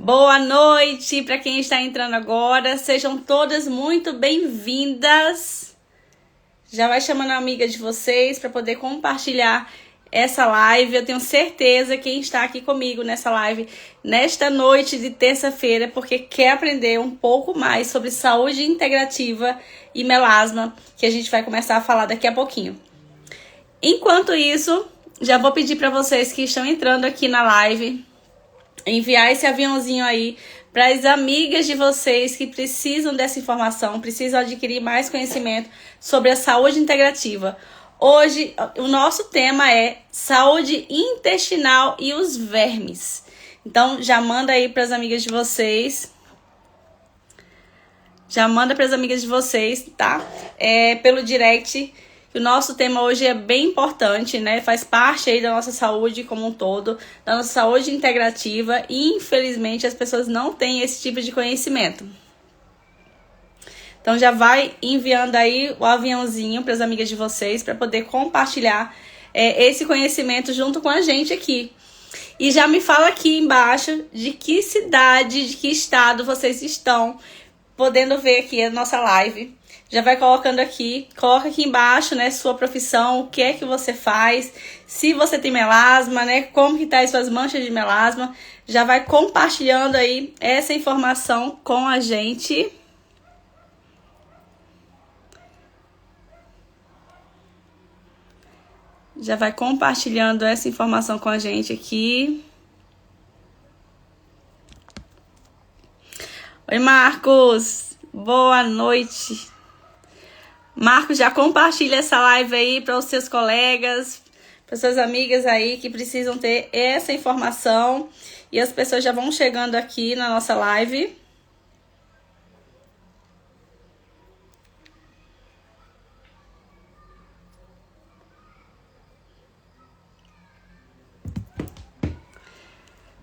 Boa noite para quem está entrando agora. Sejam todas muito bem-vindas. Já vai chamando a amiga de vocês para poder compartilhar essa live. Eu tenho certeza que quem está aqui comigo nessa live, nesta noite de terça-feira, porque quer aprender um pouco mais sobre saúde integrativa e melasma, que a gente vai começar a falar daqui a pouquinho. Enquanto isso, já vou pedir para vocês que estão entrando aqui na live, enviar esse aviãozinho aí para as amigas de vocês que precisam dessa informação, precisam adquirir mais conhecimento sobre a saúde integrativa. Hoje, o nosso tema é saúde intestinal e os vermes. Então, já manda aí para as amigas de vocês. Já manda para as amigas de vocês, tá? Pelo direct. O nosso tema hoje é bem importante, né? Faz parte aí da nossa saúde como um todo, da nossa saúde integrativa, e infelizmente as pessoas não têm esse tipo de conhecimento. Então já vai enviando aí o aviãozinho para as amigas de vocês para poder compartilhar esse conhecimento junto com a gente aqui. E já me fala aqui embaixo de que cidade, de que estado vocês estão podendo ver aqui a nossa live. Já vai colocando aqui, coloca aqui embaixo, né, sua profissão, o que é que você faz, se você tem melasma, né, como que tá as suas manchas de melasma. Já vai compartilhando aí essa informação com a gente. Já vai compartilhando essa informação com a gente aqui. Oi, Marcos. Boa noite. Marcos, já compartilha essa live aí para os seus colegas, para suas amigas aí que precisam ter essa informação. E as pessoas já vão chegando aqui na nossa live.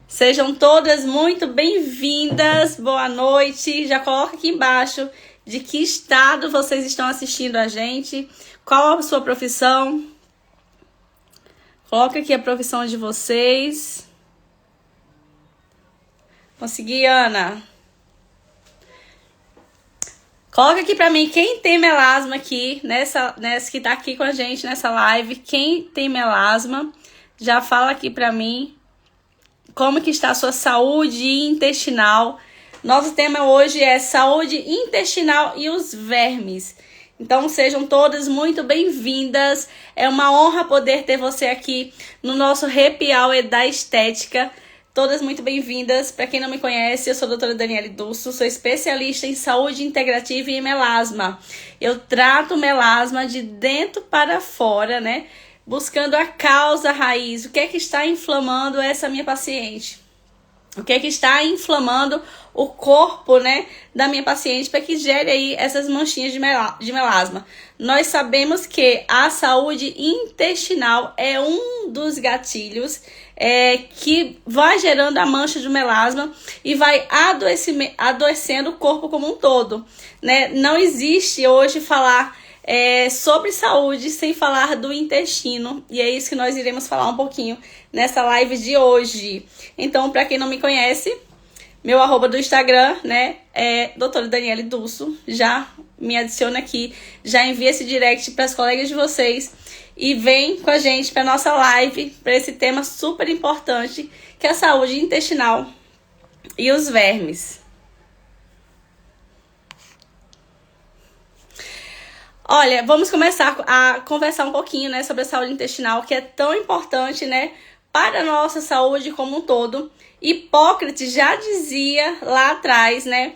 Sejam todas muito bem-vindas. Boa noite. Já coloca aqui embaixo de que estado vocês estão assistindo a gente, qual a sua profissão. Coloca aqui a profissão de vocês. Consegui, Ana? Coloca aqui pra mim quem tem melasma aqui, nessa que tá aqui com a gente nessa live. Quem tem melasma, já fala aqui pra mim como que está a sua saúde intestinal. Nosso tema hoje é saúde intestinal e os vermes. Então sejam todas muito bem-vindas. É uma honra poder ter você aqui no nosso Happy Hour da Estética. Todas muito bem-vindas. Para quem não me conhece, eu sou a doutora Daniele Dulso, sou especialista em saúde integrativa e melasma. Eu trato melasma de dentro para fora, né? Buscando a causa raiz. O que é que está inflamando essa minha paciente? O que é que está inflamando o corpo, né, da minha paciente para que gere aí essas manchinhas de melasma? Nós sabemos que a saúde intestinal é um dos gatilhos que vai gerando a mancha de melasma e vai adoecendo o corpo como um todo, né? Não existe hoje falar sobre saúde sem falar do intestino, e é isso que nós iremos falar um pouquinho nessa live de hoje. Então, para quem não me conhece, meu arroba do Instagram, né, é doutora Daniele Dulso. Já me adiciona aqui, já envia esse direct para as colegas de vocês e vem com a gente para nossa live, para esse tema super importante, que é a saúde intestinal e os vermes. Olha, vamos começar a conversar um pouquinho, né, sobre a saúde intestinal, que é tão importante, né, para a nossa saúde como um todo. Hipócrates já dizia lá atrás, né,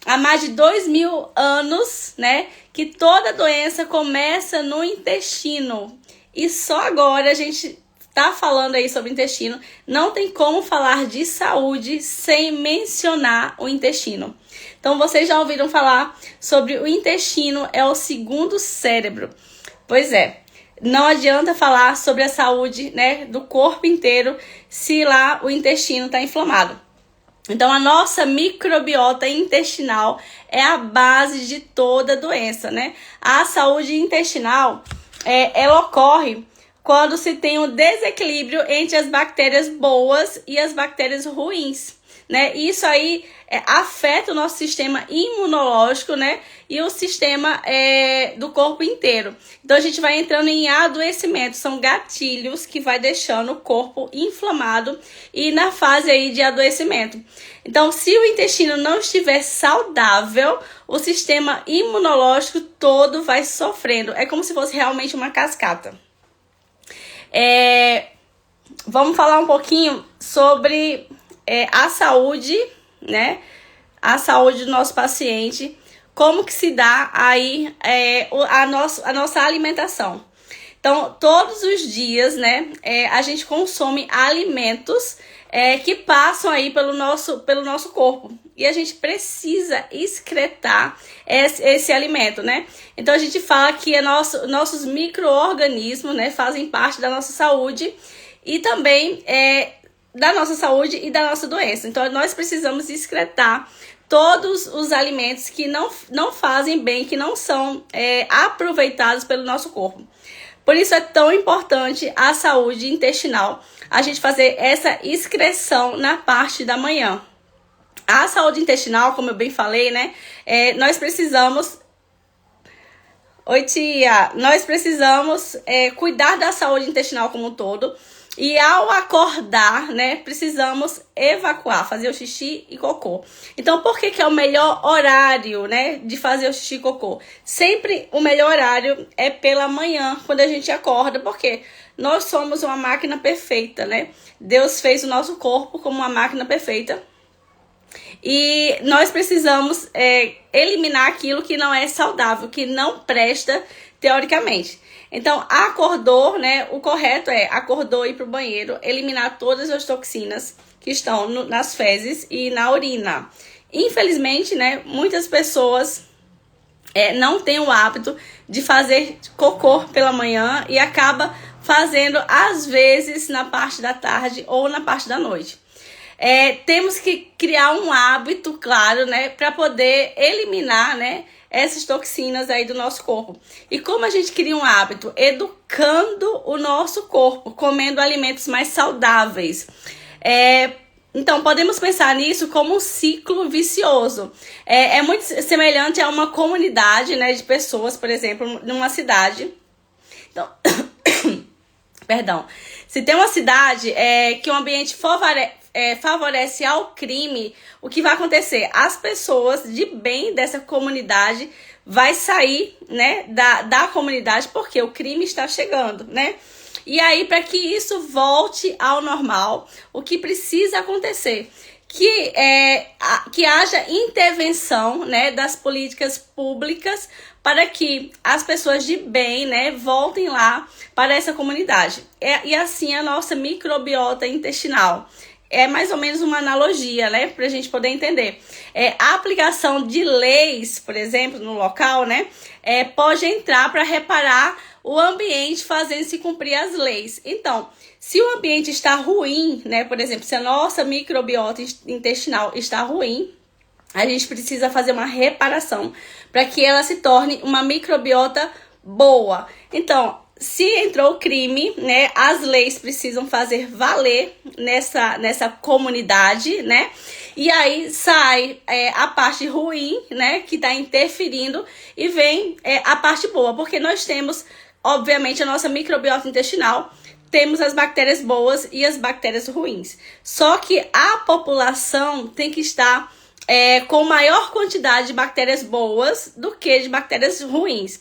há mais de 2000 anos, né, que toda doença começa no intestino. E só agora a gente tá falando aí sobre o intestino. Não tem como falar de saúde sem mencionar o intestino. Então, vocês já ouviram falar sobre o intestino é o segundo cérebro. Pois é, não adianta falar sobre a saúde, né, do corpo inteiro se lá o intestino está inflamado. Então, a nossa microbiota intestinal é a base de toda doença, né? A saúde intestinal, ela ocorre quando se tem um desequilíbrio entre as bactérias boas e as bactérias ruins. né? E isso aí afeta o nosso sistema imunológico, né? E o sistema do corpo inteiro. Então a gente vai entrando em adoecimento, são gatilhos que vai deixando o corpo inflamado e na fase aí de adoecimento. Então, se o intestino não estiver saudável, o sistema imunológico todo vai sofrendo. É como se fosse realmente uma cascata. Vamos falar um pouquinho sobre a saúde, né? A saúde do nosso paciente. Como que se dá aí a nossa alimentação. Então, todos os dias, né, a gente consome alimentos que passam aí pelo nosso corpo. E a gente precisa excretar esse alimento, né? Então, a gente fala que nossos micro-organismos, né, fazem parte da nossa saúde e também da nossa saúde e da nossa doença. Então, nós precisamos excretar todos os alimentos que não fazem bem, que não são aproveitados pelo nosso corpo. Por isso é tão importante a saúde intestinal, a gente fazer essa excreção na parte da manhã. A saúde intestinal, como eu bem falei, né? Nós precisamos... Oi, tia! Nós precisamos cuidar da saúde intestinal como um todo. E ao acordar, né, precisamos evacuar, fazer o xixi e cocô. Então, por que é o melhor horário, né, de fazer o xixi e cocô? Sempre o melhor horário é pela manhã, quando a gente acorda, porque nós somos uma máquina perfeita, né? Deus fez o nosso corpo como uma máquina perfeita. E nós precisamos eliminar aquilo que não é saudável, que não presta teoricamente. Então, acordou, né? O correto acordou, ir para o banheiro, eliminar todas as toxinas que estão nas fezes e na urina. Infelizmente, né? Muitas pessoas não têm o hábito de fazer cocô pela manhã e acaba fazendo, às vezes, na parte da tarde ou na parte da noite. Temos que criar um hábito, claro, né? Para poder eliminar, né? Essas toxinas aí do nosso corpo. E como a gente cria um hábito? Educando o nosso corpo, comendo alimentos mais saudáveis. Então, podemos pensar nisso como um ciclo vicioso. É muito semelhante a uma comunidade, né, de pessoas, por exemplo, numa cidade. Então, perdão. Se tem uma cidade que o ambiente favorece ao crime, o que vai acontecer? As pessoas de bem dessa comunidade vai sair, né, da comunidade porque o crime está chegando, né? E aí, para que isso volte ao normal, o que precisa acontecer? Que haja intervenção, né, das políticas públicas para que as pessoas de bem, né, voltem lá para essa comunidade. E assim a nossa microbiota intestinal. É mais ou menos uma analogia, né, para a gente poder entender. A aplicação de leis, por exemplo, no local, né, pode entrar para reparar o ambiente, fazendo se cumprir as leis. Então, se o ambiente está ruim, né, por exemplo, se a nossa microbiota intestinal está ruim, a gente precisa fazer uma reparação para que ela se torne uma microbiota boa. Então, se entrou o crime, né, as leis precisam fazer valer nessa comunidade, né? E aí sai a parte ruim, né, que está interferindo, e vem a parte boa, porque nós temos, obviamente, a nossa microbiota intestinal, temos as bactérias boas e as bactérias ruins. Só que a população tem que estar com maior quantidade de bactérias boas do que de bactérias ruins.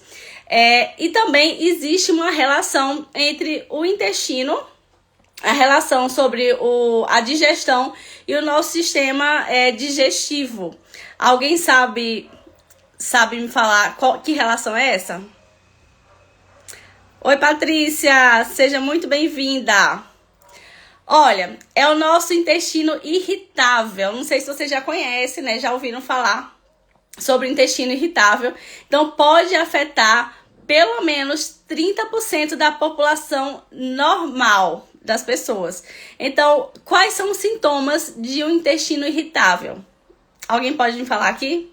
E também existe uma relação entre o intestino, a relação sobre a digestão e o nosso sistema digestivo. Alguém sabe me falar que relação é essa? Oi, Patrícia, seja muito bem-vinda. Olha, é o nosso intestino irritável. Não sei se você já conhece, né? Já ouviram falar sobre o intestino irritável. Então, pode afetar pelo menos 30% da população normal das pessoas. Então, quais são os sintomas de um intestino irritável? Alguém pode me falar aqui?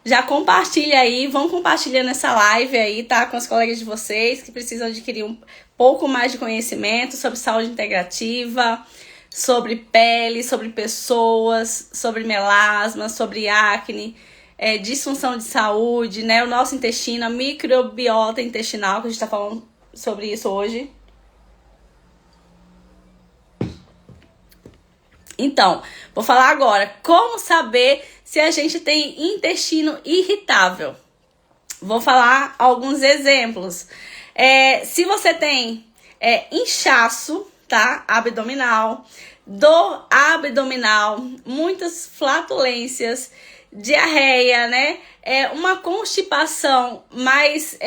Já compartilha aí, vão compartilhando essa live aí, tá? Com os colegas de vocês que precisam adquirir um pouco mais de conhecimento sobre saúde integrativa, sobre pele, sobre pessoas, sobre melasma, sobre acne, disfunção de saúde, né? O nosso intestino, a microbiota intestinal, que a gente tá falando sobre isso hoje. Então, vou falar agora como saber se a gente tem intestino irritável. Vou falar alguns exemplos. Se você tem inchaço, tá? Abdominal, dor abdominal, muitas flatulências, diarreia, né? Uma constipação mais,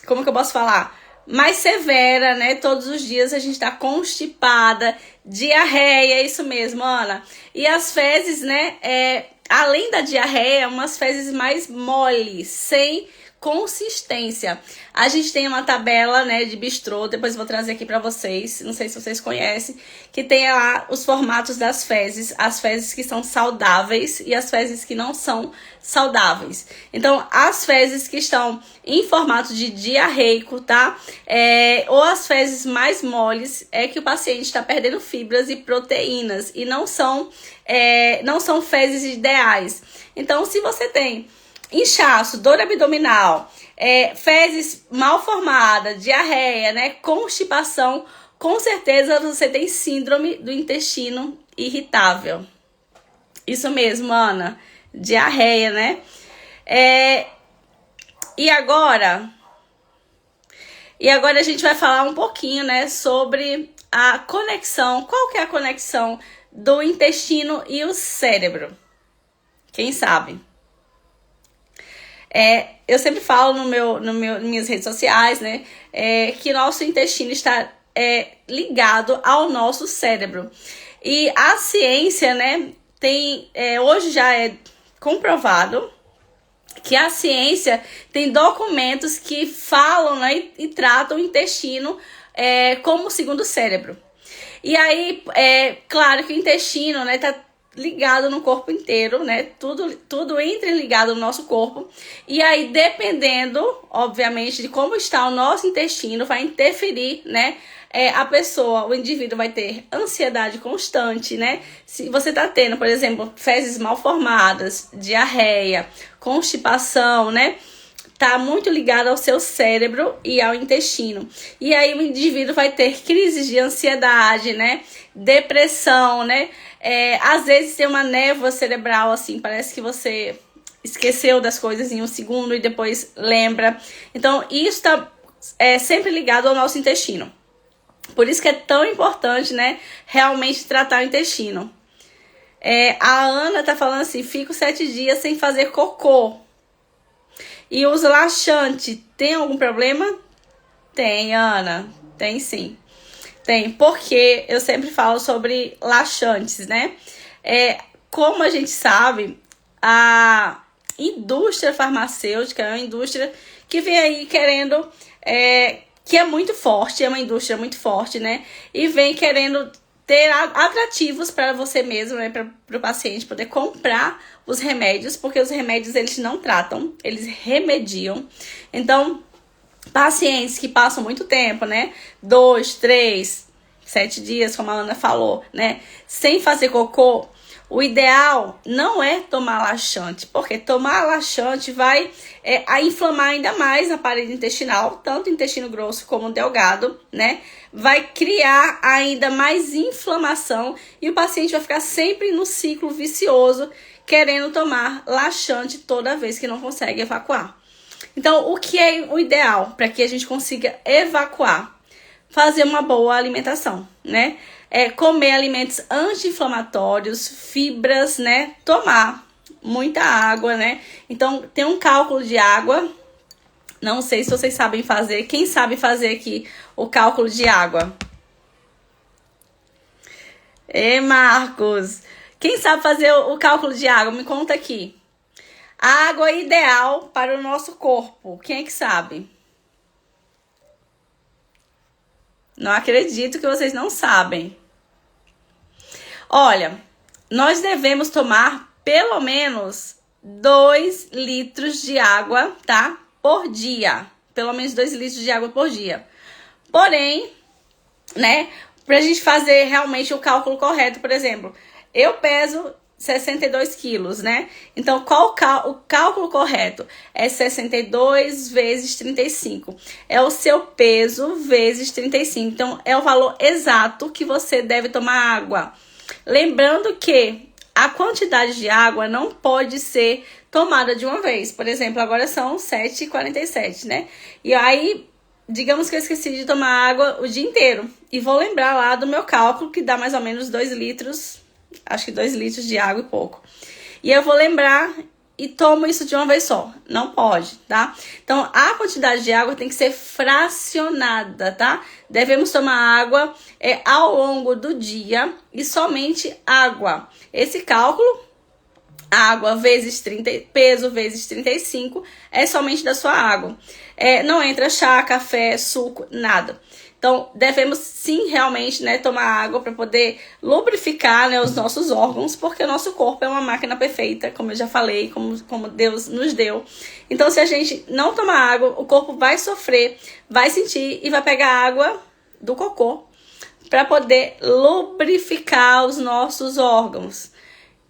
como que eu posso falar? Mais severa, né? Todos os dias a gente tá constipada, diarreia, isso mesmo, Ana. E as fezes, né? Além da diarreia, umas fezes mais moles, sem consistência. A gente tem uma tabela, né, de bistrô, depois vou trazer aqui pra vocês, não sei se vocês conhecem, que tem lá os formatos das fezes, as fezes que são saudáveis e as fezes que não são saudáveis. Então, as fezes que estão em formato de diarreico, tá? Ou as fezes mais moles, é que o paciente está perdendo fibras e proteínas e não são fezes ideais. Então, se você tem inchaço, dor abdominal, fezes mal formadas, diarreia, né, constipação, com certeza você tem síndrome do intestino irritável. Isso mesmo, Ana. Diarreia, né? E agora a gente vai falar um pouquinho, né, sobre a conexão. Qual que é a conexão do intestino e o cérebro? Quem sabe? Eu sempre falo nas minhas redes sociais, né, que nosso intestino está ligado ao nosso cérebro. E a ciência, né, hoje já é comprovado que a ciência tem documentos que falam, né, e tratam o intestino como o segundo cérebro. E aí, claro que o intestino, né, tá ligado no corpo inteiro, né? Tudo interligado no nosso corpo. E aí, dependendo, obviamente, de como está o nosso intestino, vai interferir, né? O indivíduo vai ter ansiedade constante, né? Se você tá tendo, por exemplo, fezes mal formadas, diarreia, constipação, né? Tá muito ligado ao seu cérebro e ao intestino. E aí o indivíduo vai ter crises de ansiedade, né? Depressão, né? Às vezes tem uma névoa cerebral, assim, parece que você esqueceu das coisas em um segundo e depois lembra. Então, isso tá sempre ligado ao nosso intestino. Por isso que é tão importante, né? Realmente tratar o intestino. A Ana tá falando assim, fico 7 dias sem fazer cocô. E uso laxante, tem algum problema? Tem, Ana, tem sim. Tem, porque eu sempre falo sobre laxantes, né? Como a gente sabe, a indústria farmacêutica é uma indústria que vem aí querendo, que é muito forte, é uma indústria muito forte, né? E vem querendo ter atrativos para você mesmo, né, para o paciente poder comprar os remédios, porque os remédios eles não tratam, eles remediam. Então, pacientes que passam muito tempo, né, 2, 3, 7 dias, como a Ana falou, né, sem fazer cocô, o ideal não é tomar laxante, porque tomar laxante vai inflamar ainda mais a parede intestinal, tanto o intestino grosso como o delgado, né? Vai criar ainda mais inflamação e o paciente vai ficar sempre no ciclo vicioso, querendo tomar laxante toda vez que não consegue evacuar. Então, o que é o ideal para que a gente consiga evacuar? Fazer uma boa alimentação, né? Comer alimentos anti-inflamatórios, fibras, né? Tomar muita água, né? Então, tem um cálculo de água. Não sei se vocês sabem fazer. Quem sabe fazer aqui o cálculo de água? Marcos! Quem sabe fazer o cálculo de água? Me conta aqui. A água ideal para o nosso corpo. Quem é que sabe? Não acredito que vocês não sabem. Olha, nós devemos tomar pelo menos 2 litros de água, tá? Por dia. Pelo menos 2 litros de água por dia. Porém, né, pra gente fazer realmente o cálculo correto. Por exemplo, eu peso 62 quilos, né? Então, qual o cálculo correto? É 62 vezes 35. É o seu peso vezes 35. Então, é o valor exato que você deve tomar água. Lembrando que a quantidade de água não pode ser tomada de uma vez. Por exemplo, agora são 7h47, né? E aí, digamos que eu esqueci de tomar água o dia inteiro. E vou lembrar lá do meu cálculo, que dá mais ou menos 2 litros, acho que 2 litros de água e pouco. E eu vou lembrar e tomo isso de uma vez só. Não pode, tá? Então, a quantidade de água tem que ser fracionada, tá? Devemos tomar água ao longo do dia e somente água. Esse cálculo, água vezes 30, peso vezes 35, é somente da sua água. Não entra chá, café, suco, nada. Então, devemos sim realmente, né, tomar água para poder lubrificar, né, os nossos órgãos, porque o nosso corpo é uma máquina perfeita, como eu já falei, como Deus nos deu. Então, se a gente não tomar água, o corpo vai sofrer, vai sentir e vai pegar água do cocô para poder lubrificar os nossos órgãos.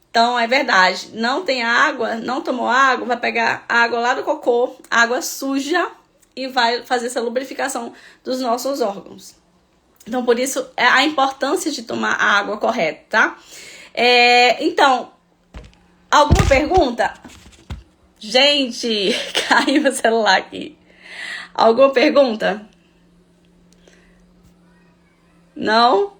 Então, é verdade, não tem água, não tomou água, vai pegar água lá do cocô, água suja, e vai fazer essa lubrificação dos nossos órgãos. Então, por isso, a importância de tomar a água correta, tá? Então, alguma pergunta? Gente, caiu meu celular aqui. Alguma pergunta? Não?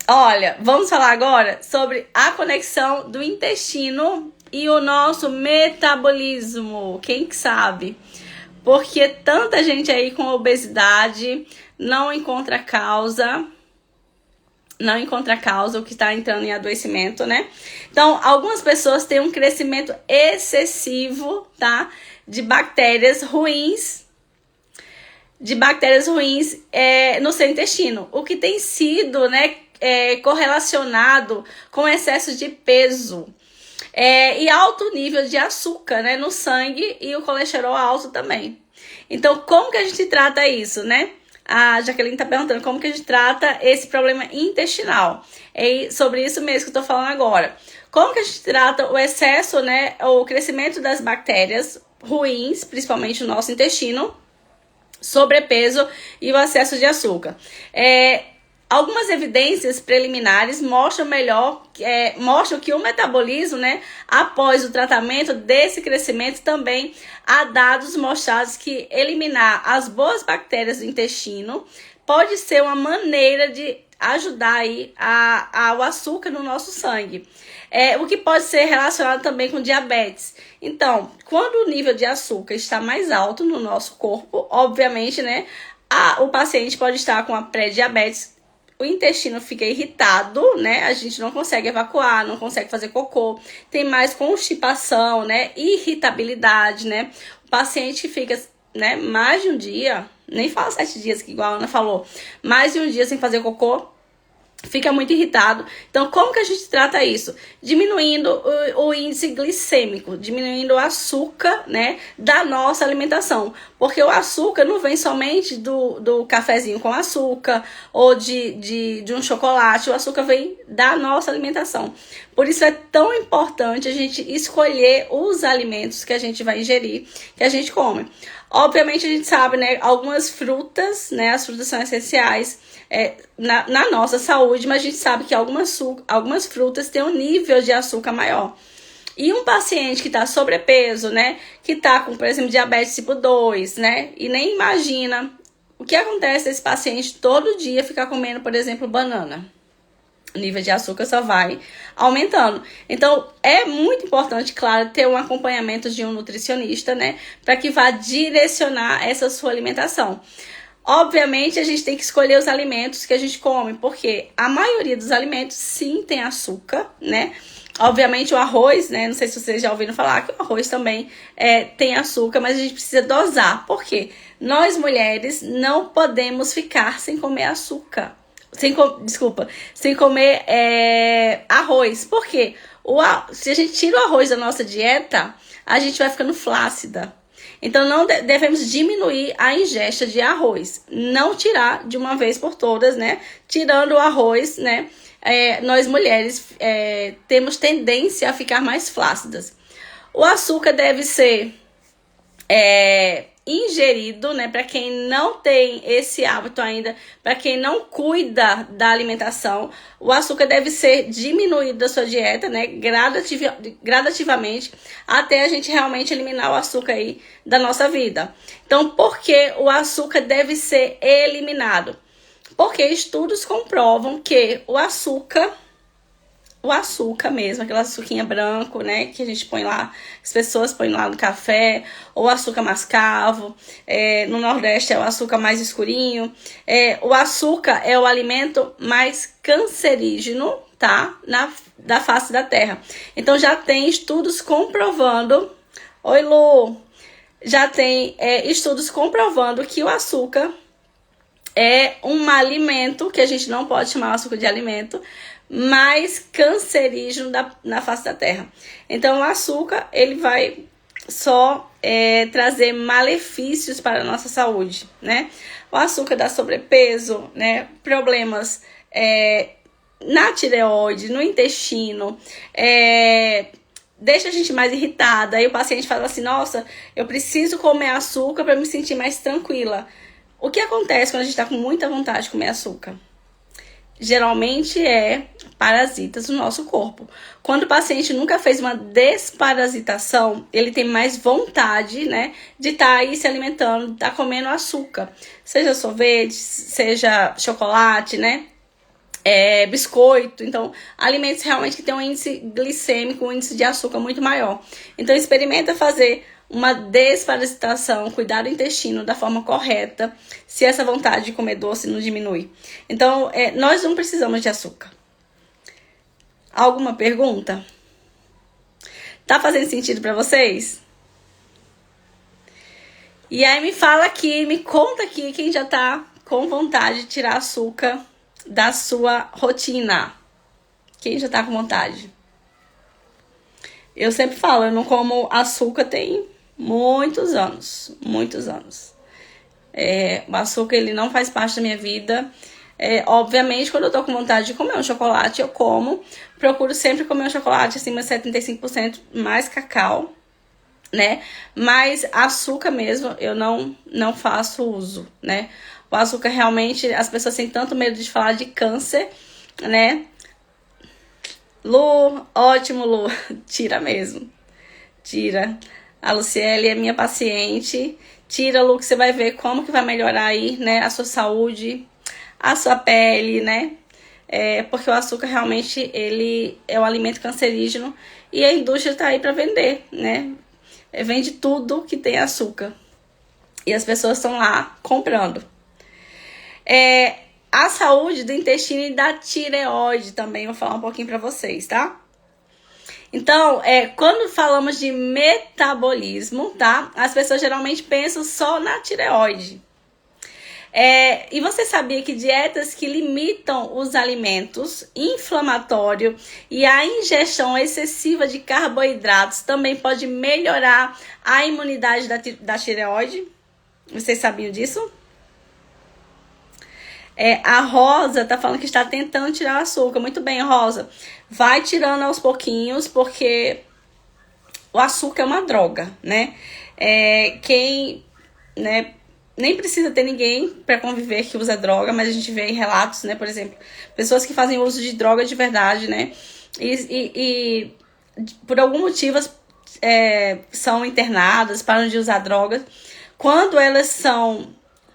Olha, vamos falar agora sobre a conexão do intestino e o nosso metabolismo. Quem que sabe? Porque tanta gente aí com obesidade não encontra causa, o que está entrando em adoecimento, né? Então, algumas pessoas têm um crescimento excessivo, tá? De bactérias ruins no seu intestino, o que tem sido, né, correlacionado com excesso de peso. E alto nível de açúcar, né, no sangue e o colesterol alto também. Então, como que a gente trata isso, né? A Jaqueline tá perguntando como que a gente trata esse problema intestinal. É sobre isso mesmo que eu tô falando agora. Como que a gente trata o excesso, né, o crescimento das bactérias ruins, principalmente no nosso intestino, sobrepeso e o excesso de açúcar? Algumas evidências preliminares mostram que o metabolismo, né, após o tratamento desse crescimento, também há dados mostrados que eliminar as boas bactérias do intestino pode ser uma maneira de ajudar aí ao açúcar no nosso sangue. O que pode ser relacionado também com diabetes. Então, quando o nível de açúcar está mais alto no nosso corpo, obviamente, né, o paciente pode estar com a pré-diabetes. O intestino fica irritado, né? A gente não consegue evacuar, não consegue fazer cocô. Tem mais constipação, né? Irritabilidade, né? O paciente fica, né, mais de um dia, nem fala 7 dias, que igual a Ana falou, mais de um dia sem fazer cocô, fica muito irritado. Então, como que a gente trata isso? Diminuindo o índice glicêmico, diminuindo o açúcar, né, da nossa alimentação. Porque o açúcar não vem somente do cafezinho com açúcar ou de um chocolate. O açúcar vem da nossa alimentação. Por isso é tão importante a gente escolher os alimentos que a gente vai ingerir, que a gente come. Obviamente a gente sabe, né, algumas frutas, né, as frutas são essenciais na nossa saúde, mas a gente sabe que algumas frutas têm um nível de açúcar maior. E um paciente que está sobrepeso, né, que está com, por exemplo, diabetes tipo 2, né, e nem imagina o que acontece desse paciente todo dia ficar comendo, por exemplo, banana. O nível de açúcar só vai aumentando. Então, é muito importante, claro, ter um acompanhamento de um nutricionista, né, para que vá direcionar essa sua alimentação. Obviamente, a gente tem que escolher os alimentos que a gente come, porque a maioria dos alimentos, sim, tem açúcar, né? Obviamente, o arroz, né? Não sei se vocês já ouviram falar que o arroz também tem açúcar, mas a gente precisa dosar. Por quê? Nós, mulheres, não podemos ficar sem comer açúcar. Sem comer arroz. Por quê? Se a gente tira o arroz da nossa dieta, a gente vai ficando flácida. Então, não devemos diminuir a ingesta de arroz. Não tirar de uma vez por todas, né? Tirando o arroz, né? Nós mulheres temos tendência a ficar mais flácidas. O açúcar deve ser ingerido, né? Para quem não tem esse hábito ainda, para quem não cuida da alimentação, o açúcar deve ser diminuído da sua dieta, né? Gradativamente, até a gente realmente eliminar o açúcar aí da nossa vida. Então, por que o açúcar deve ser eliminado? Porque estudos comprovam que o açúcar mesmo, aquele açuquinha branco, né, que a gente põe lá, as pessoas põem lá no café, ou açúcar mascavo, no Nordeste é o açúcar mais escurinho. O açúcar é o alimento mais cancerígeno, tá, da face da Terra. Então já tem estudos comprovando, oi Lu, já tem estudos comprovando que o açúcar é um alimento, que a gente não pode chamar o açúcar de alimento, mais cancerígeno na face da Terra. Então o açúcar, ele vai só trazer malefícios para a nossa saúde, né? O açúcar dá sobrepeso, né? Problemas na tireoide, no intestino, deixa a gente mais irritada. Aí o paciente fala assim, nossa, eu preciso comer açúcar para me sentir mais tranquila. O que acontece quando a gente está com muita vontade de comer açúcar? Geralmente parasitas no nosso corpo. Quando o paciente nunca fez uma desparasitação, ele tem mais vontade, né, de estar aí se alimentando, de estar comendo açúcar. Seja sorvete, seja chocolate, né, biscoito. Então, alimentos realmente que tem um índice glicêmico, um índice de açúcar muito maior. Então, experimenta fazer uma desparasitação, cuidar do intestino da forma correta, se essa vontade de comer doce não diminui. Então, nós não precisamos de açúcar. Alguma pergunta? Tá fazendo sentido para vocês? E aí me fala aqui, me conta aqui quem já tá com vontade de tirar açúcar da sua rotina. Quem já tá com vontade? Eu sempre falo, eu não como açúcar tem muitos anos. O açúcar, ele não faz parte da minha vida. Obviamente, quando eu tô com vontade de comer um chocolate, eu como. Procuro sempre comer um chocolate acima de 75% mais cacau, né? Mas açúcar mesmo, eu não faço uso, né? O açúcar realmente, as pessoas têm tanto medo de falar de câncer, né? Lu, ótimo, Lu. Tira mesmo. Tira. A Luciele é minha paciente. Tira, Lu, que você vai ver como que vai melhorar aí, né? A sua saúde, a sua pele, né? Porque o açúcar realmente, ele é um alimento cancerígeno e a indústria tá aí para vender, né? Vende tudo que tem açúcar. E as pessoas estão lá comprando. A saúde do intestino e da tireoide também, vou falar um pouquinho para vocês, tá? Então, quando falamos de metabolismo, tá? As pessoas geralmente pensam só na tireoide. E você sabia que dietas que limitam os alimentos inflamatórios e a ingestão excessiva de carboidratos também pode melhorar a imunidade da tireoide? Vocês sabiam disso? A Rosa tá falando que está tentando tirar o açúcar. Muito bem, Rosa. Vai tirando aos pouquinhos, porque o açúcar é uma droga, né? Né, nem precisa ter ninguém para conviver que usa droga, mas a gente vê em relatos, né? Por exemplo, pessoas que fazem uso de droga de verdade, né? E por algum motivo são internadas, param de usar drogas. Quando elas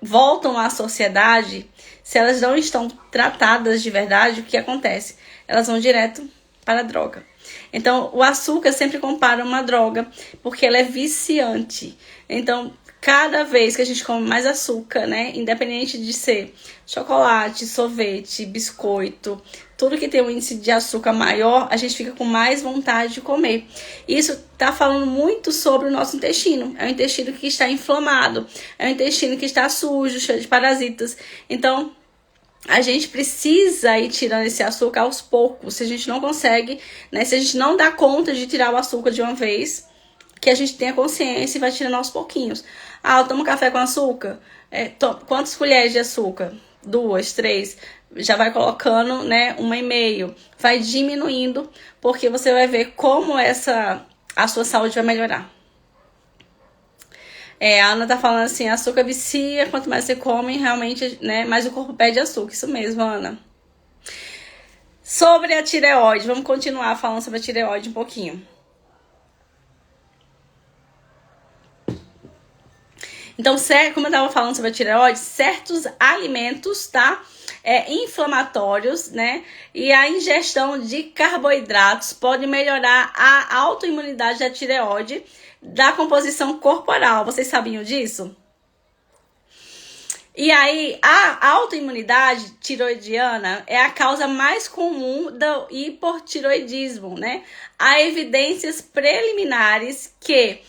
voltam à sociedade, se elas não estão tratadas de verdade, o que acontece? Elas vão direto para a droga. Então, o açúcar eu sempre compara uma droga, porque ela é viciante. Então, cada vez que a gente come mais açúcar, né, independente de ser chocolate, sorvete, biscoito, tudo que tem um índice de açúcar maior, a gente fica com mais vontade de comer. Isso tá falando muito sobre o nosso intestino. É um intestino que está inflamado, é um intestino que está sujo, cheio de parasitas. Então, a gente precisa ir tirando esse açúcar aos poucos. Se a gente não consegue, né, se a gente não dá conta de tirar o açúcar de uma vez, que a gente tenha consciência e vai tirando aos pouquinhos. Ah, eu tomo café com açúcar? Quantas colheres de açúcar? 2, 3. Já vai colocando, né, 1,5. Vai diminuindo, porque você vai ver como a sua saúde vai melhorar. A Ana tá falando assim, açúcar vicia, quanto mais você come, realmente, né, mais o corpo pede açúcar. Isso mesmo, Ana. Sobre a tireoide, vamos continuar falando sobre a tireoide um pouquinho. Então, como eu estava falando sobre a tireoide, certos alimentos, tá? Inflamatórios, né? E a ingestão de carboidratos pode melhorar a autoimunidade da tireoide, da composição corporal. Vocês sabiam disso? E aí, a autoimunidade tiroidiana é a causa mais comum do hipotiroidismo, né? Há evidências preliminares que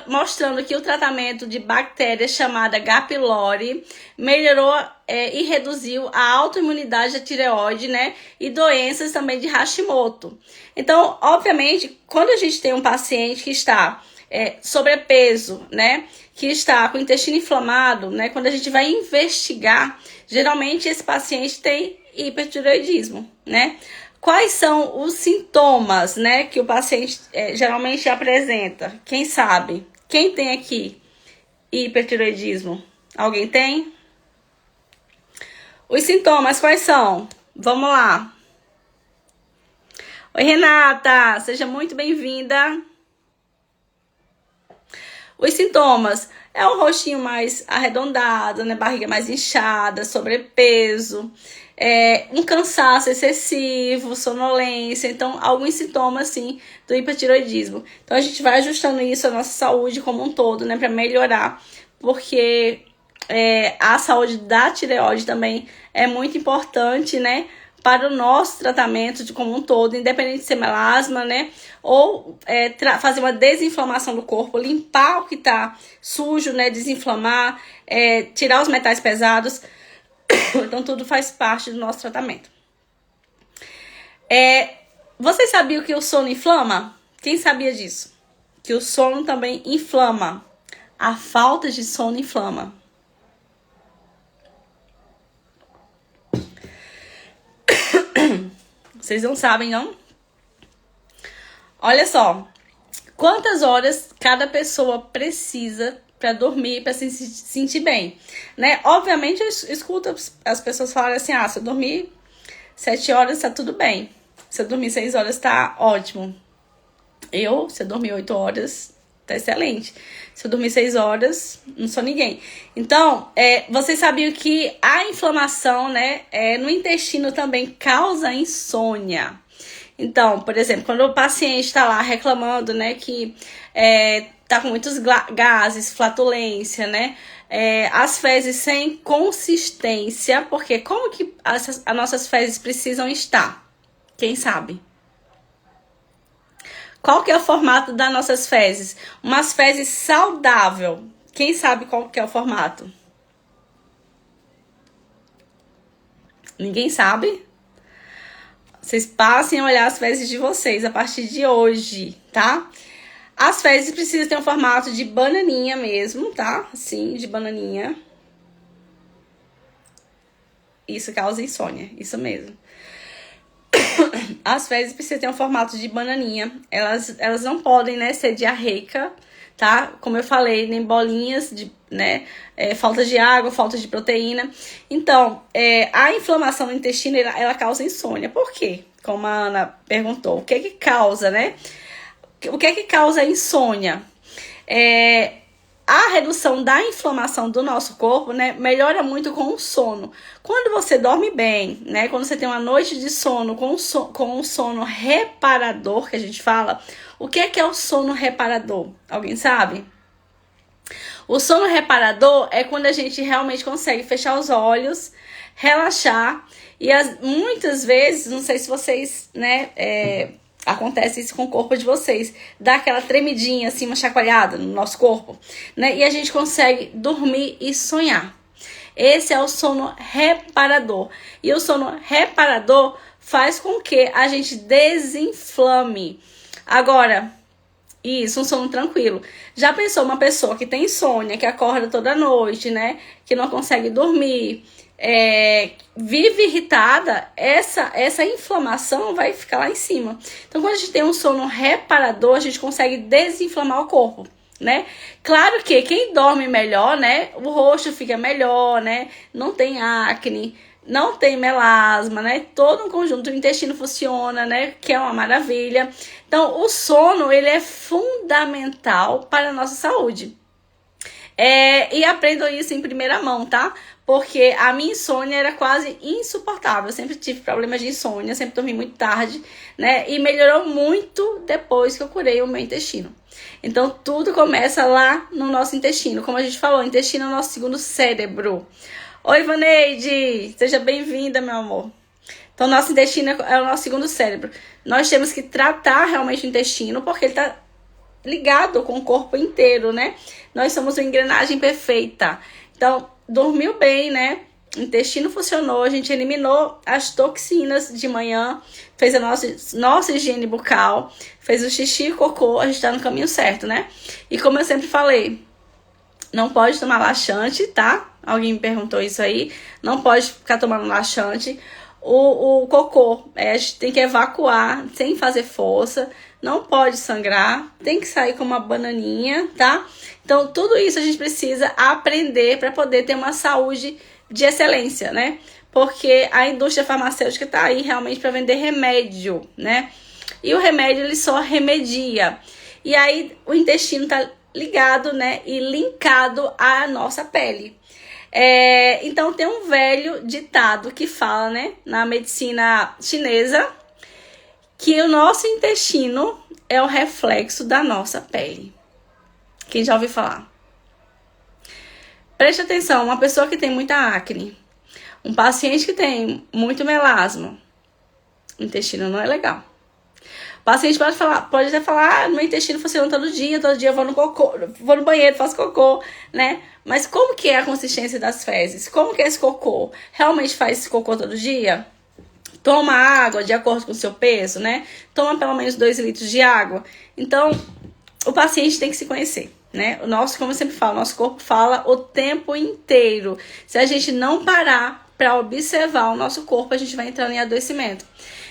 mostrando que o tratamento de bactéria chamada H. pylori melhorou e reduziu a autoimunidade da tireoide, né? E doenças também de Hashimoto. Então, obviamente, quando a gente tem um paciente que está sobrepeso, né? Que está com o intestino inflamado, né? Quando a gente vai investigar, geralmente esse paciente tem hipertireoidismo, né? Quais são os sintomas, né, que o paciente geralmente apresenta? Quem sabe? Quem tem aqui hipertireoidismo? Alguém tem? Os sintomas quais são? Vamos lá. Oi, Renata, seja muito bem-vinda. Os sintomas é um rostinho mais arredondado, né, barriga mais inchada, sobrepeso, um cansaço excessivo, sonolência, então alguns sintomas assim do hipertiroidismo. Então a gente vai ajustando isso à nossa saúde como um todo, né, para melhorar, porque a saúde da tireoide também é muito importante, né, para o nosso tratamento de como um todo, independente de ser melasma, né, ou fazer uma desinflamação do corpo, limpar o que está sujo, né, desinflamar, tirar os metais pesados. Então, tudo faz parte do nosso tratamento. Vocês sabiam que o sono inflama? Quem sabia disso? Que o sono também inflama. A falta de sono inflama. Vocês não sabem, não? Olha só. Quantas horas cada pessoa precisa para dormir, para se sentir bem, né? Obviamente eu escuto as pessoas falarem assim, se eu dormir 7 horas tá tudo bem, se eu dormir 6 horas tá ótimo, se eu dormir 8 horas tá excelente, se eu dormir 6 horas não sou ninguém. Então, vocês sabiam que a inflamação, né, no intestino também causa insônia. Então, por exemplo, quando o paciente está lá reclamando, né, que tá com muitos gases, flatulência, né, as fezes sem consistência, porque como que as nossas fezes precisam estar? Quem sabe? Qual que é o formato das nossas fezes? Umas fezes saudável. Quem sabe qual que é o formato? Ninguém sabe? Vocês passem a olhar as fezes de vocês a partir de hoje, tá? As fezes precisam ter um formato de bananinha mesmo, tá? Assim, de bananinha. Isso causa insônia, isso mesmo. As fezes precisam ter um formato de bananinha. Elas não podem, né, ser diarreica, tá? Como eu falei, nem bolinhas, né? Falta de água, falta de proteína. Então, a inflamação no intestino, ela causa insônia. Por quê? Como a Ana perguntou. O que é que causa, né? O que é que causa a insônia? A redução da inflamação do nosso corpo, né, melhora muito com o sono. Quando você dorme bem, né, quando você tem uma noite de sono com um sono reparador, que a gente fala, o que é o sono reparador? Alguém sabe? O sono reparador é quando a gente realmente consegue fechar os olhos, relaxar, e muitas vezes, não sei se vocês, né, acontece isso com o corpo de vocês, dá aquela tremidinha assim, uma chacoalhada no nosso corpo, né? E a gente consegue dormir e sonhar. Esse é o sono reparador. E o sono reparador faz com que a gente desinflame. Agora, Isso, um sono tranquilo. Já pensou uma pessoa que tem insônia, que acorda toda noite, né? Que não consegue dormir, vive irritada, essa inflamação vai ficar lá em cima. Então, quando a gente tem um sono reparador, a gente consegue desinflamar o corpo, né? Claro que quem dorme melhor, né? O rosto fica melhor, né? Não tem acne, não tem melasma, né? Todo um conjunto, o intestino funciona, né? Que é uma maravilha. Então, o sono, ele é fundamental para a nossa saúde. E aprendam isso em primeira mão, tá? Porque a minha insônia era quase insuportável. Eu sempre tive problemas de insônia, sempre dormi muito tarde, né? E melhorou muito depois que eu curei o meu intestino. Então, tudo começa lá no nosso intestino. Como a gente falou, o intestino é o nosso segundo cérebro. Oi, Vaneide! Seja bem-vinda, meu amor. Então, nosso intestino é o nosso segundo cérebro. Nós temos que tratar realmente o intestino, porque ele tá ligado com o corpo inteiro, né? Nós somos uma engrenagem perfeita. Então, dormiu bem, né? O intestino funcionou, a gente eliminou as toxinas de manhã, fez a nossa higiene bucal, fez o xixi e cocô, a gente tá no caminho certo, né? E como eu sempre falei, não pode tomar laxante, tá? Alguém me perguntou isso aí. Não pode ficar tomando laxante. O cocô, a gente tem que evacuar sem fazer força. Não pode sangrar. Tem que sair com uma bananinha, tá? Então, tudo isso a gente precisa aprender para poder ter uma saúde de excelência, né? Porque a indústria farmacêutica tá aí realmente para vender remédio, né? E o remédio, ele só remedia. E aí, o intestino tá ligado, né? E linkado à nossa pele. Então, tem um velho ditado que fala, né? Na medicina chinesa, que o nosso intestino é o reflexo da nossa pele. Quem já ouviu falar? Preste atenção, uma pessoa que tem muita acne, um paciente que tem muito melasma, o intestino não é legal. O paciente pode até falar, meu intestino funciona todo dia eu vou no banheiro, faço cocô, né? Mas como que é a consistência das fezes? Como que é esse cocô? Realmente faz esse cocô todo dia? Toma água de acordo com o seu peso, né? Toma pelo menos 2 litros de água. Então, o paciente tem que se conhecer, né? Como eu sempre falo, nosso corpo fala o tempo inteiro. Se a gente não parar para observar o nosso corpo, a gente vai entrando em adoecimento.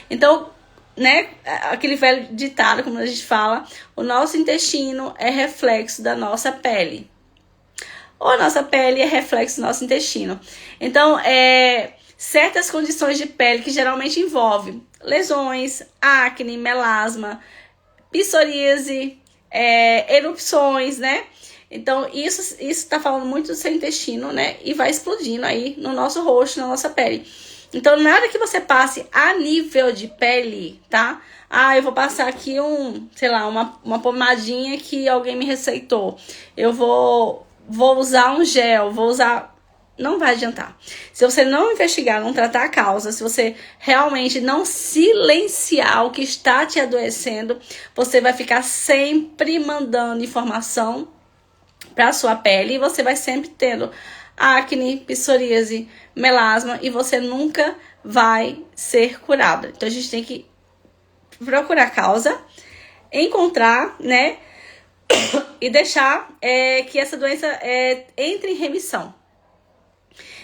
Então, né, aquele velho ditado, como a gente fala, o nosso intestino é reflexo da nossa pele. Ou a nossa pele é reflexo do nosso intestino. Então, certas condições de pele que geralmente envolvem lesões, acne, melasma, psoríase, erupções, né? Então, isso está falando muito do seu intestino, né? E vai explodindo aí no nosso rosto, na nossa pele. Então, nada que você passe a nível de pele, tá? Eu vou passar aqui uma pomadinha que alguém me receitou. Eu vou usar um gel, não vai adiantar. Se você não investigar, não tratar a causa, se você realmente não silenciar o que está te adoecendo, você vai ficar sempre mandando informação para a sua pele e você vai sempre tendo acne, psoríase, melasma e você nunca vai ser curada. Então a gente tem que procurar a causa, encontrar, né? E deixar que essa doença entre em remissão.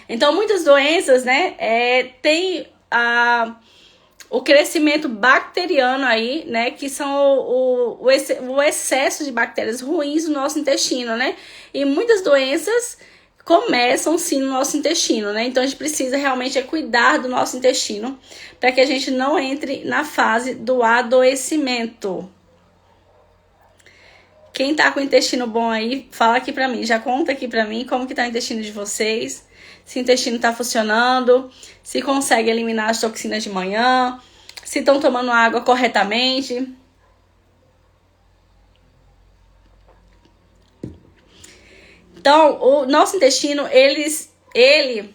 Então, muitas doenças, né, tem o crescimento bacteriano aí, né, que são o excesso de bactérias ruins no nosso intestino, né, e muitas doenças começam sim no nosso intestino, né, então a gente precisa realmente cuidar do nosso intestino para que a gente não entre na fase do adoecimento. Quem tá com o intestino bom aí, fala aqui pra mim, já conta aqui pra mim como que tá o intestino de vocês, se o intestino tá funcionando, se consegue eliminar as toxinas de manhã, se estão tomando água corretamente. Então, o nosso intestino, ele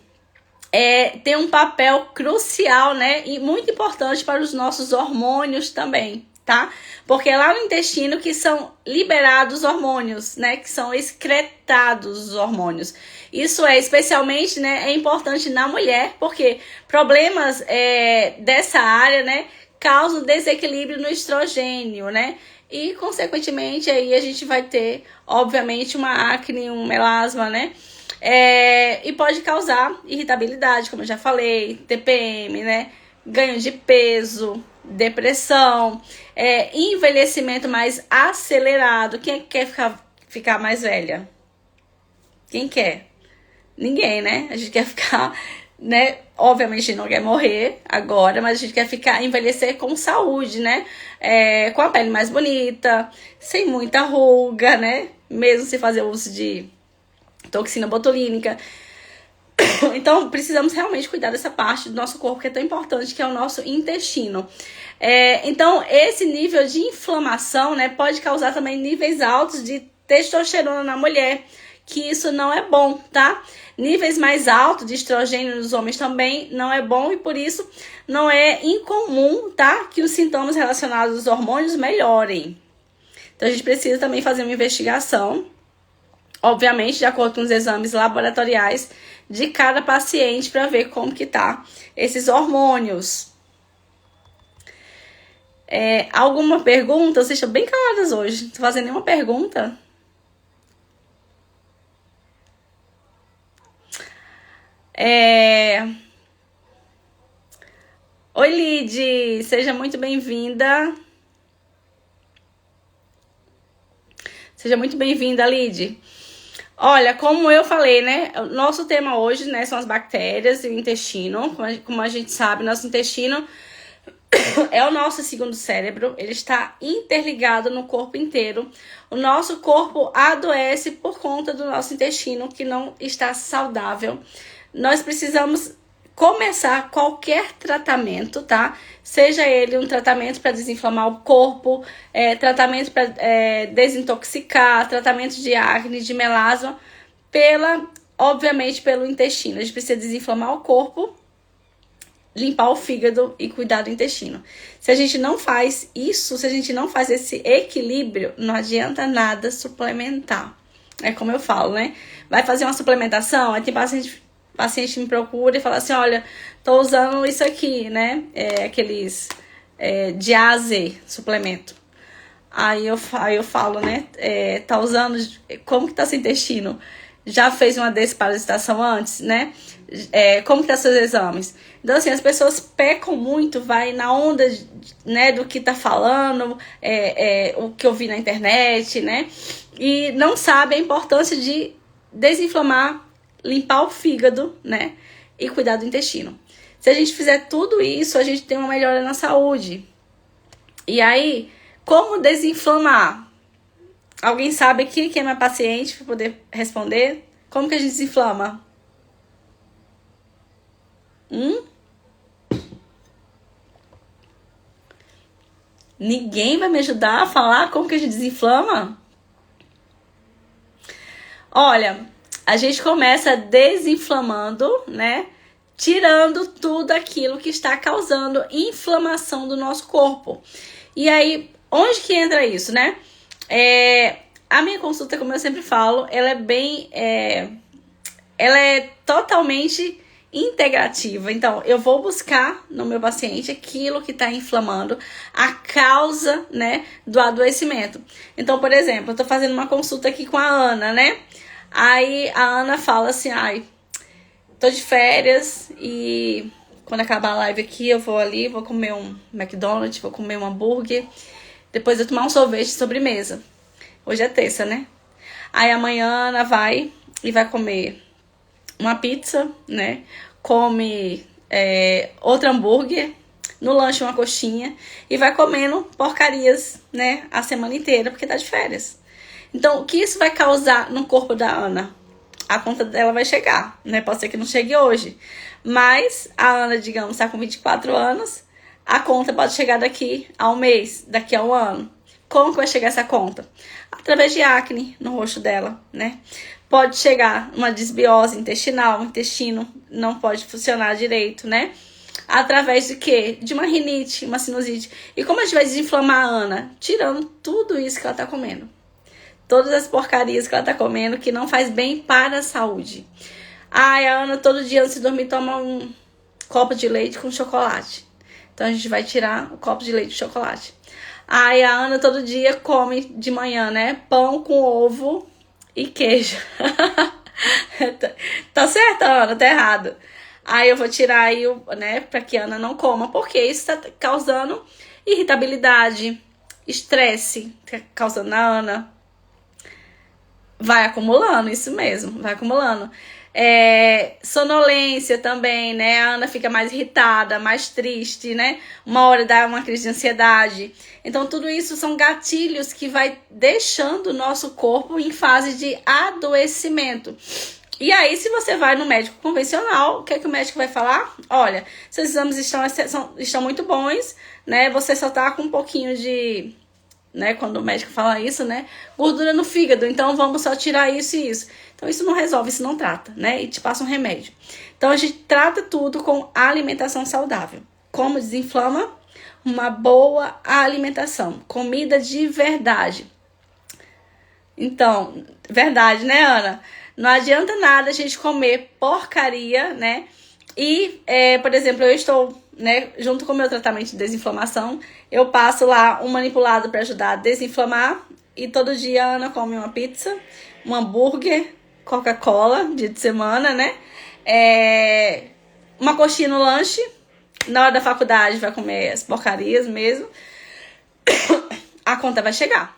tem um papel crucial, né, e muito importante para os nossos hormônios também, tá? Porque é lá no intestino que são liberados os hormônios, né? Que são excretados os hormônios. Isso especialmente, né, é importante na mulher, porque problemas dessa área, né, causam desequilíbrio no estrogênio, né? e, consequentemente, aí a gente vai ter, obviamente, uma acne, um melasma, né? E pode causar irritabilidade, como eu já falei, TPM, né? Ganho de peso, depressão, envelhecimento mais acelerado. Quem quer ficar mais velha? Quem quer? Ninguém, né? A gente quer ficar, né? Obviamente a gente não quer morrer agora, mas a gente quer envelhecer com saúde, né? Com a pele mais bonita, sem muita ruga, né? Mesmo sem fazer uso de toxina botulínica. Então, precisamos realmente cuidar dessa parte do nosso corpo que é tão importante, que é o nosso intestino. Então, esse nível de inflamação, né, pode causar também níveis altos de testosterona na mulher, que isso não é bom, tá? Níveis mais altos de estrogênio nos homens também não é bom e por isso não é incomum, tá? Que os sintomas relacionados aos hormônios melhorem. Então, a gente precisa também fazer uma investigação, obviamente, de acordo com os exames laboratoriais de cada paciente para ver como que tá esses hormônios. Alguma pergunta? Vocês estão bem caladas hoje. Não tô fazendo nenhuma pergunta. Oi, Lid, seja muito bem-vinda. Seja muito bem-vinda, Lid. Olha, como eu falei, né? O nosso tema hoje, né, são as bactérias e o intestino. Como a gente sabe, nosso intestino é o nosso segundo cérebro. Ele está interligado no corpo inteiro. O nosso corpo adoece por conta do nosso intestino, que não está saudável. Nós precisamos começar qualquer tratamento, tá? Seja ele um tratamento para desinflamar o corpo, tratamento para desintoxicar, tratamento de acne, de melasma, obviamente pelo intestino. A gente precisa desinflamar o corpo, limpar o fígado e cuidar do intestino. Se a gente não faz isso, se a gente não faz esse equilíbrio, não adianta nada suplementar. É como eu falo, né? Vai fazer uma suplementação, aí tem paciente me procura e fala assim, olha, tô usando isso aqui, né? Aqueles Diase suplemento. Aí eu falo, né? Tá usando, como que tá seu intestino? Já fez uma desparasitação antes, né? Como que tá seus exames? Então, assim, as pessoas pecam muito, vai na onda, né, do que tá falando, o que eu vi na internet, né? E não sabe a importância de desinflamar, limpar o fígado, né? E cuidar do intestino. Se a gente fizer tudo isso, a gente tem uma melhora na saúde. E aí, como desinflamar? Alguém sabe aqui quem é minha paciente para poder responder? Como que a gente desinflama? Ninguém vai me ajudar a falar como que a gente desinflama? Olha, a gente começa desinflamando, né? Tirando tudo aquilo que está causando inflamação do nosso corpo. E aí, onde que entra isso, né? A minha consulta, como eu sempre falo, ela é bem... ela é totalmente integrativa. Então, eu vou buscar no meu paciente aquilo que está inflamando, a causa, né, do adoecimento. Então, por exemplo, eu tô fazendo uma consulta aqui com a Ana, né? Aí a Ana fala assim, tô de férias e quando acabar a live aqui eu vou ali, vou comer um McDonald's, vou comer um hambúrguer, depois eu tomar um sorvete de sobremesa. Hoje é terça, né? Aí amanhã a Ana vai e vai comer uma pizza, né? Come outro hambúrguer, no lanche uma coxinha e vai comendo porcarias, né? A semana inteira porque tá de férias. Então, o que isso vai causar no corpo da Ana? A conta dela vai chegar, né? Pode ser que não chegue hoje. Mas a Ana, digamos, está com 24 anos, a conta pode chegar daqui a um mês, daqui a um ano. Como que vai chegar essa conta? Através de acne no rosto dela, né? Pode chegar uma desbiose intestinal, o intestino não pode funcionar direito, né? Através de quê? De uma rinite, uma sinusite. E como a gente vai desinflamar a Ana? Tirando tudo isso que ela tá comendo. Todas as porcarias que ela tá comendo que não faz bem para a saúde. A Ana todo dia antes de dormir toma um copo de leite com chocolate. Então a gente vai tirar o copo de leite de chocolate. Ai, a Ana todo dia come de manhã, né? Pão com ovo e queijo. Tá certo, Ana? Tá errado. Aí eu vou tirar aí, né, pra que a Ana não coma, porque isso tá causando irritabilidade, estresse, tá causando na Ana. Vai acumulando, isso mesmo, vai acumulando. Sonolência também, né? A Ana fica mais irritada, mais triste, né? Uma hora dá uma crise de ansiedade. Então, tudo isso são gatilhos que vai deixando o nosso corpo em fase de adoecimento. E aí, se você vai no médico convencional, o que é que o médico vai falar? Olha, seus exames estão muito bons, né? Você só tá com um pouquinho de... né, quando o médico fala isso, né, gordura no fígado, então vamos só tirar isso e isso. Então isso não resolve, isso não trata, né, e te passa um remédio. Então a gente trata tudo com alimentação saudável. Como desinflama? Uma boa alimentação, comida de verdade. Então, verdade, né, Ana? Não adianta nada a gente comer porcaria, né, e, por exemplo, eu estou, né, junto com o meu tratamento de desinflamação, eu passo lá um manipulado para ajudar a desinflamar. E todo dia a Ana come uma pizza, um hambúrguer, Coca-Cola, dia de semana, né? Uma coxinha no lanche. Na hora da faculdade vai comer as porcarias mesmo. A conta vai chegar.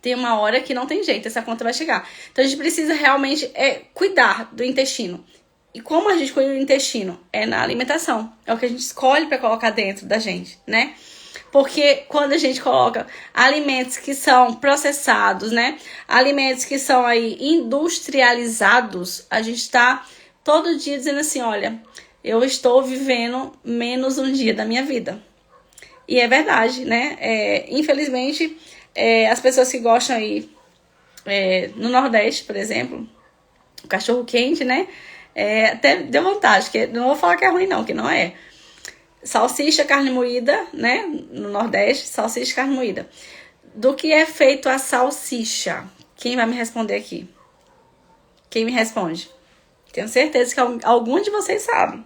Tem uma hora que não tem jeito, essa conta vai chegar. Então a gente precisa realmente cuidar do intestino. E como a gente cuida do intestino? É na alimentação. É o que a gente escolhe para colocar dentro da gente, né? Porque quando a gente coloca alimentos que são processados, né? Alimentos que são aí industrializados, a gente está todo dia dizendo assim, olha, eu estou vivendo menos um dia da minha vida. E é verdade, né? Infelizmente, as pessoas que gostam aí, no Nordeste, por exemplo, o cachorro quente, né? Até deu vontade, que não vou falar que é ruim não, que não é. Salsicha, carne moída, né? No Nordeste, salsicha, carne moída. Do que é feito a salsicha? Quem vai me responder aqui? Quem me responde? Tenho certeza que algum de vocês sabe.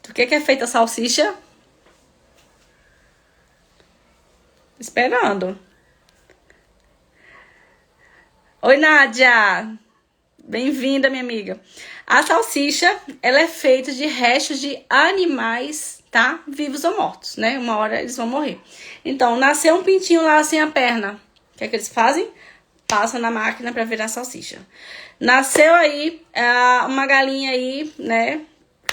Do que é feita a salsicha? Esperando. Oi, Nádia! Bem-vinda, minha amiga. A salsicha, ela é feita de restos de animais, tá? Vivos ou mortos, né? Uma hora eles vão morrer. Então, nasceu um pintinho lá sem a perna. O que é que eles fazem? Passam na máquina para virar salsicha. Nasceu aí uma galinha aí, né?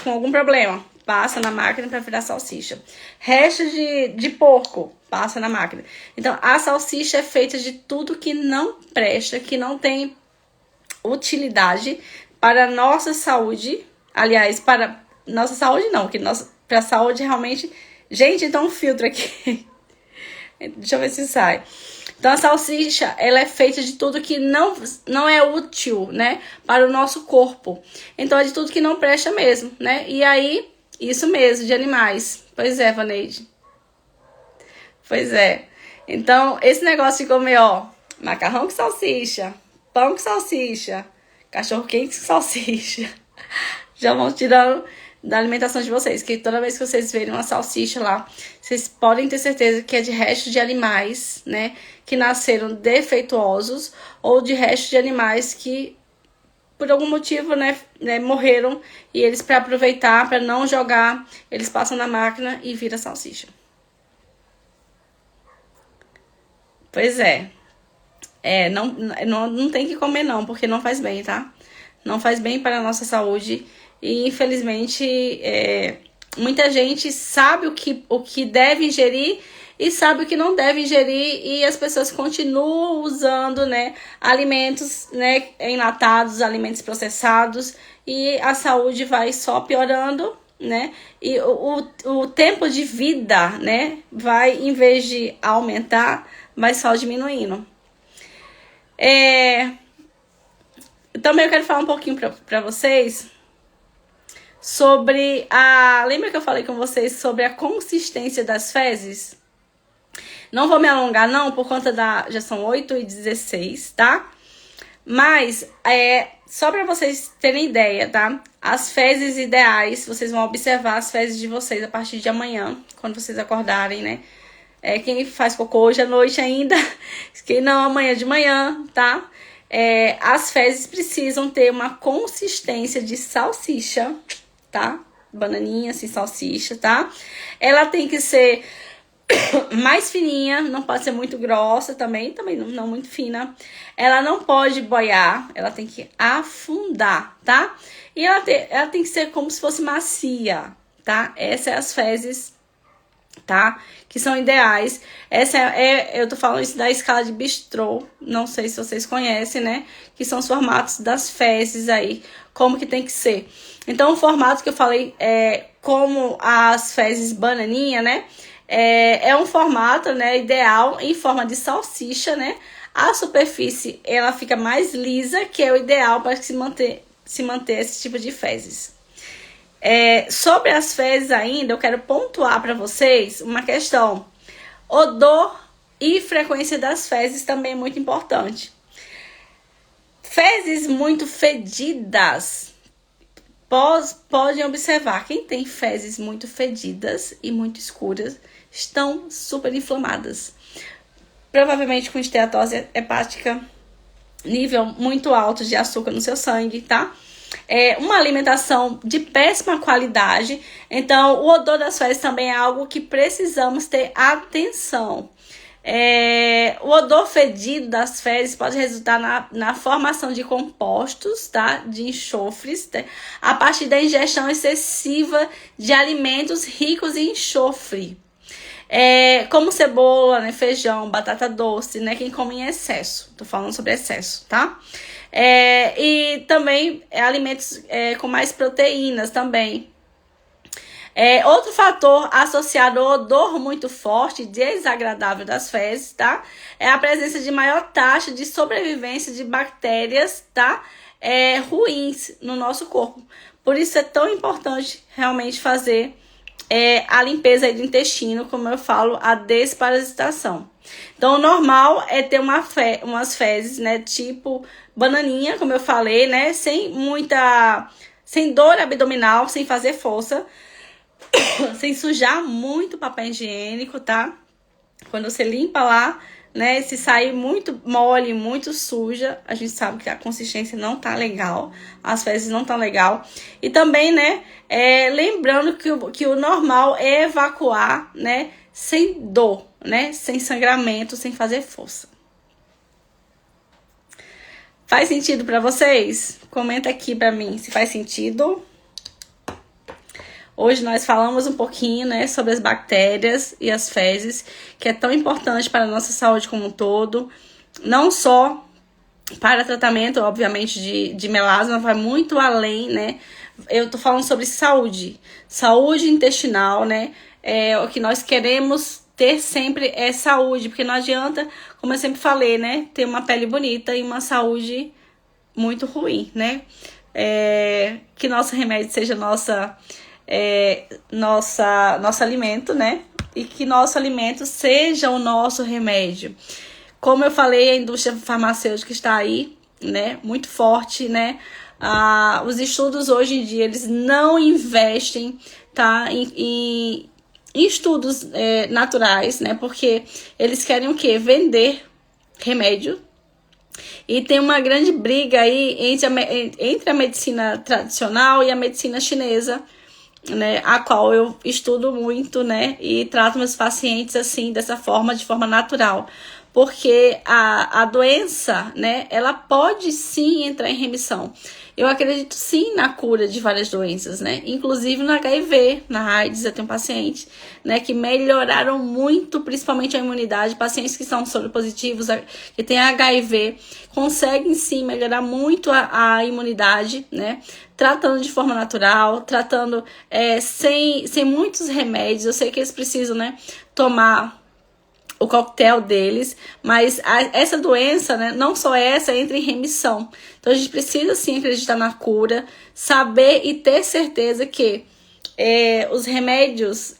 Com algum problema. Passa na máquina para virar salsicha. Restos de porco. Passa na máquina. Então, a salsicha é feita de tudo que não presta, que não tem utilidade para a nossa saúde. Aliás, para nossa saúde não, que para a saúde realmente... Gente, então um filtro aqui. Deixa eu ver se sai. Então a salsicha, ela é feita de tudo que não é útil, né, para o nosso corpo. Então é de tudo que não presta mesmo, né? E aí, isso mesmo, de animais. Pois é, Vaneide. Pois é. Então, esse negócio de comer, ó, macarrão com salsicha, pão com salsicha, cachorro quente com salsicha, já vão tirando da alimentação de vocês. Que toda vez que vocês verem uma salsicha lá, vocês podem ter certeza que é de restos de animais, né? Que nasceram defeituosos, ou de restos de animais que, por algum motivo, né morreram. E eles, para aproveitar, para não jogar, eles passam na máquina e vira salsicha. Pois é. Não tem que comer não, porque não faz bem, tá? Não faz bem para a nossa saúde. E, infelizmente, muita gente sabe o que deve ingerir e sabe o que não deve ingerir. E as pessoas continuam usando, né, alimentos, né, enlatados, alimentos processados. E a saúde vai só piorando, né? E o tempo de vida, né, vai, em vez de aumentar, vai só diminuindo. Também eu quero falar um pouquinho pra vocês sobre lembra que eu falei com vocês sobre a consistência das fezes? Não vou me alongar não, por conta já são 8h16, tá? Mas, só para vocês terem ideia, tá? As fezes ideais, vocês vão observar as fezes de vocês a partir de amanhã, quando vocês acordarem, né? Quem faz cocô hoje à noite ainda, quem não, amanhã de manhã, tá? As fezes precisam ter uma consistência de salsicha, tá? Bananinha, assim, salsicha, tá? Ela tem que ser mais fininha, não pode ser muito grossa também não muito fina. Ela não pode boiar, ela tem que afundar, tá? E ela tem que ser como se fosse macia, tá? Essas são as fezes, tá? Que são ideais. Eu tô falando isso da escala de Bistrot, não sei se vocês conhecem, né? Que são os formatos das fezes aí, como que tem que ser. Então, o formato que eu falei como as fezes bananinha, né? É um formato, né, ideal em forma de salsicha, né? A superfície, ela fica mais lisa, que é o ideal para se manter esse tipo de fezes. Sobre as fezes ainda, eu quero pontuar para vocês uma questão. Odor e frequência das fezes também é muito importante. Fezes muito fedidas, podem observar, quem tem fezes muito fedidas e muito escuras, estão super inflamadas. Provavelmente com esteatose hepática, nível muito alto de açúcar no seu sangue, tá? Uma alimentação de péssima qualidade. Então, o odor das fezes também é algo que precisamos ter atenção. O odor fedido das fezes pode resultar na formação de compostos, tá? De enxofres, tá? A partir da ingestão excessiva de alimentos ricos em enxofre. Como cebola, né, feijão, batata doce, né, quem come em excesso. Tô falando sobre excesso, tá? E também alimentos com mais proteínas também. Outro fator associado ao odor muito forte e desagradável das fezes, tá? É a presença de maior taxa de sobrevivência de bactérias, tá? Ruins no nosso corpo. Por isso é tão importante realmente fazer a limpeza aí do intestino, como eu falo, a desparasitação. Então, o normal é ter umas fezes, né, tipo bananinha, como eu falei, né, sem dor abdominal, sem fazer força, sem sujar muito papel higiênico, tá? Quando você limpa lá, né, se sair muito mole, muito suja, a gente sabe que a consistência não tá legal, as fezes não tá legal. E também, né, lembrando que o normal é evacuar, né, sem dor, né, sem sangramento, sem fazer força. Faz sentido pra vocês? Comenta aqui pra mim se faz sentido. Hoje nós falamos um pouquinho, né, sobre as bactérias e as fezes, que é tão importante para a nossa saúde como um todo. Não só para tratamento, obviamente, de melasma, vai muito além, né? Eu tô falando sobre saúde intestinal, né? O que nós queremos ter sempre é saúde, porque não adianta, como eu sempre falei, né, ter uma pele bonita e uma saúde muito ruim, né? Que nosso remédio seja nosso alimento, né? E que nosso alimento seja o nosso remédio. Como eu falei, a indústria farmacêutica está aí, né? Muito forte, né? Os estudos hoje em dia, eles não investem, tá? Em estudos naturais, né? Porque eles querem o quê? Vender remédio. E tem uma grande briga aí entre a medicina tradicional e a medicina chinesa, né, a qual eu estudo muito, né, e trato meus pacientes assim, dessa forma, de forma natural. Porque a doença, né, ela pode sim entrar em remissão. Eu acredito sim na cura de várias doenças, né, inclusive no HIV, na AIDS, eu tenho pacientes, né, que melhoraram muito, principalmente a imunidade. Pacientes que são soropositivos, que têm HIV, conseguem sim melhorar muito a imunidade, né, tratando de forma natural, tratando sem muitos remédios. Eu sei que eles precisam, né, tomar o coquetel deles, mas essa doença, né, não só essa, entra em remissão. Então a gente precisa sim acreditar na cura, saber e ter certeza que os remédios,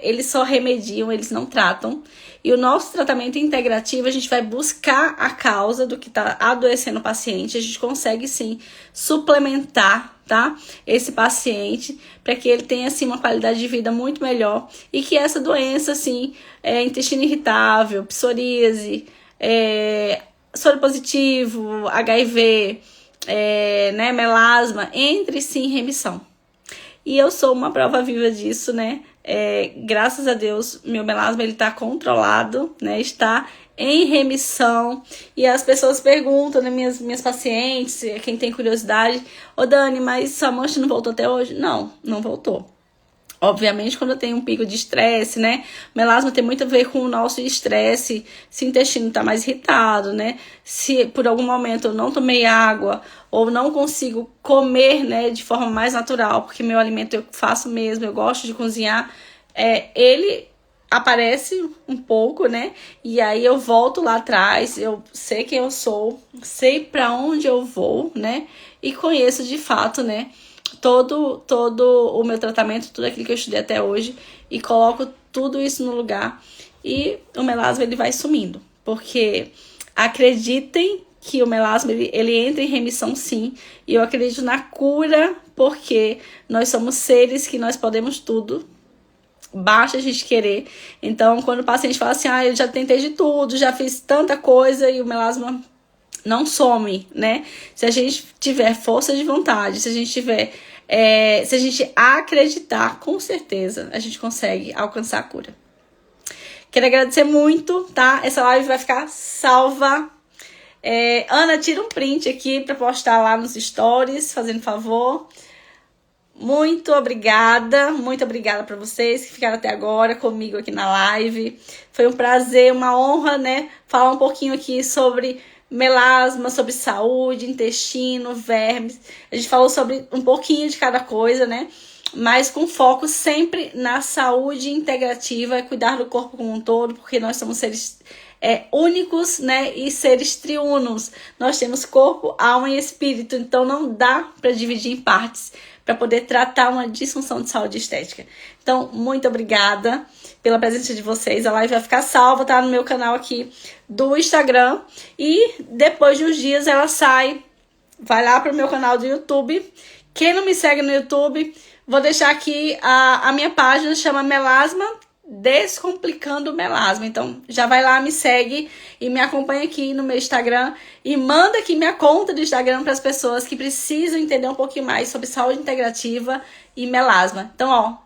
eles só remediam, eles não tratam. E o nosso tratamento integrativo, a gente vai buscar a causa do que está adoecendo o paciente. A gente consegue, sim, suplementar, tá? Esse paciente para que ele tenha, assim, uma qualidade de vida muito melhor. E que essa doença, assim, intestino irritável, psoríase, soro positivo, HIV, né, melasma, entre, sim, em remissão. E eu sou uma prova viva disso, né? Graças a Deus, meu melasma ele tá controlado, né? Está em remissão. E as pessoas perguntam, né? Minhas pacientes, quem tem curiosidade, ô Dani, mas sua mancha não voltou até hoje? Não, não voltou. Obviamente, quando eu tenho um pico de estresse, né? Melasma tem muito a ver com o nosso estresse, se o intestino tá mais irritado, né? Se por algum momento eu não tomei água ou não consigo comer, né, de forma mais natural, porque meu alimento eu faço mesmo, eu gosto de cozinhar, ele aparece um pouco, né? E aí eu volto lá atrás, eu sei quem eu sou, sei para onde eu vou, né? E conheço de fato, né? Todo o meu tratamento, tudo aquilo que eu estudei até hoje, e coloco tudo isso no lugar, e o melasma ele vai sumindo, porque acreditem que o melasma ele entra em remissão, sim, e eu acredito na cura, porque nós somos seres que nós podemos tudo, basta a gente querer. Então, quando o paciente fala assim, eu já tentei de tudo, já fiz tanta coisa, e o melasma não some, né? Se a gente tiver força de vontade, se a gente tiver, se a gente acreditar, com certeza a gente consegue alcançar a cura. Quero agradecer muito, tá? Essa live vai ficar salva. Ana, tira um print aqui para postar lá nos stories, fazendo favor. Muito obrigada para vocês que ficaram até agora comigo aqui na live. Foi um prazer, uma honra, né? Falar um pouquinho aqui sobre melasma, sobre saúde, intestino, vermes. A gente falou sobre um pouquinho de cada coisa, né? Mas com foco sempre na saúde integrativa, cuidar do corpo como um todo, porque nós somos seres únicos, né? E seres triunos. Nós temos corpo, alma e espírito, então não dá para dividir em partes para poder tratar uma disfunção de saúde estética. Então, muito obrigada pela presença de vocês. A live vai ficar salva, tá? No meu canal aqui do Instagram. E depois de uns dias ela sai, vai lá pro meu canal do YouTube. Quem não me segue no YouTube, vou deixar aqui a minha página, chama Melasma Descomplicando o Melasma. Então, já vai lá, me segue e me acompanha aqui no meu Instagram e manda aqui minha conta do Instagram para as pessoas que precisam entender um pouquinho mais sobre saúde integrativa e melasma. Então,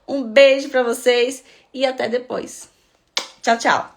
um beijo para vocês e até depois. Tchau, tchau.